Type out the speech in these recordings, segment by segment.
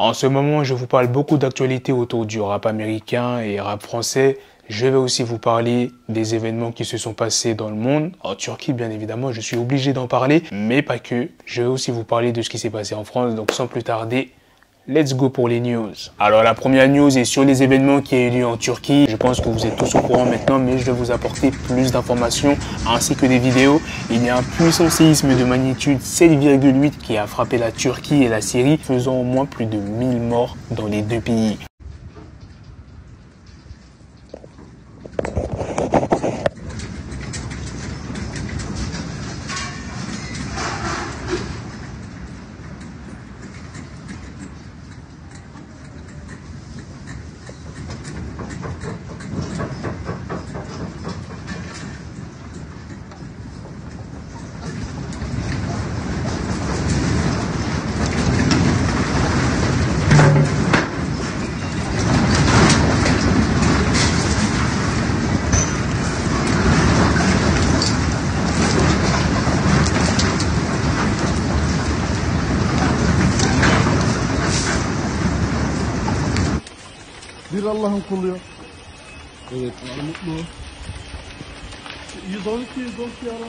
En ce moment, je vous parle beaucoup d'actualités autour du rap américain et rap français. Je vais aussi vous parler des événements qui se sont passés dans le monde. En Turquie, bien évidemment, je suis obligé d'en parler, mais pas que. Je vais aussi vous parler de ce qui s'est passé en France. Donc sans plus tarder, let's go pour les news. Alors la première news est sur les événements qui ont eu lieu en Turquie. Je pense que vous êtes tous au courant maintenant, mais je vais vous apporter plus d'informations ainsi que des vidéos. Il y a un puissant séisme de magnitude 7,8 qui a frappé la Turquie et la Syrie, faisant au moins plus de 1000 morts dans les deux pays. Bir Allah'ın kulu ya. Evet, mutlu. 112 ara.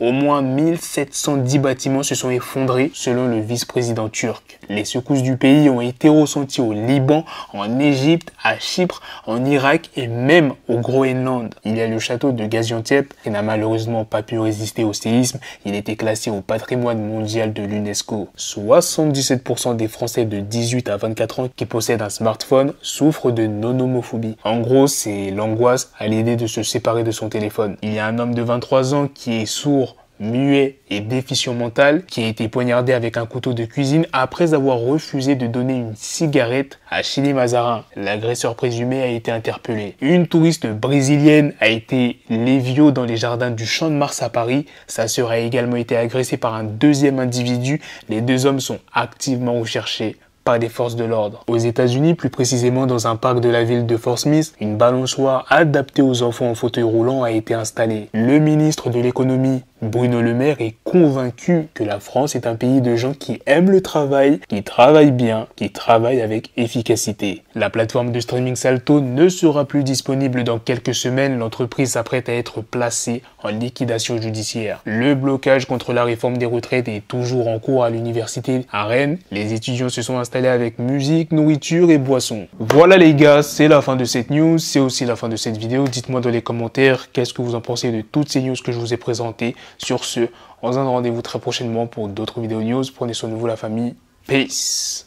Au moins 1710 bâtiments se sont effondrés selon le vice-président turc. Les secousses du pays ont été ressenties au Liban, en Égypte, à Chypre, en Irak et même au Groenland. Il y a le château de Gaziantep qui n'a malheureusement pas pu résister au séisme. Il était classé au patrimoine mondial de l'UNESCO. 77% des Français de 18 à 24 ans qui possèdent un smartphone souffrent de non-homophobie. En gros, c'est l'angoisse à l'idée de se séparer de son téléphone. Il y a un homme de 23 ans qui est sourd, muet et déficient mental qui a été poignardé avec un couteau de cuisine après avoir refusé de donner une cigarette à Chili Mazarin. L'agresseur présumé a été interpellé. Une touriste brésilienne a été léviot dans les jardins du Champ de Mars à Paris. Sa sœur a également été agressée par un deuxième individu. Les deux hommes sont activement recherchés par des forces de l'ordre. Aux États-Unis, plus précisément dans un parc de la ville de Fort Smith, une balançoire adaptée aux enfants en fauteuil roulant a été installée. Le ministre de l'économie, Bruno Le Maire, est convaincu que la France est un pays de gens qui aiment le travail, qui travaillent bien, qui travaillent avec efficacité. La plateforme de streaming Salto ne sera plus disponible dans quelques semaines. L'entreprise s'apprête à être placée en liquidation judiciaire. Le blocage contre la réforme des retraites est toujours en cours à l'université à Rennes. Les étudiants se sont installés avec musique, nourriture et boissons. Voilà les gars, c'est la fin de cette news, c'est aussi la fin de cette vidéo. Dites-moi dans les commentaires qu'est-ce que vous en pensez de toutes ces news que je vous ai présentées. Sur ce, on se donne rendez-vous très prochainement pour d'autres vidéos news. Prenez soin de vous la famille. Peace.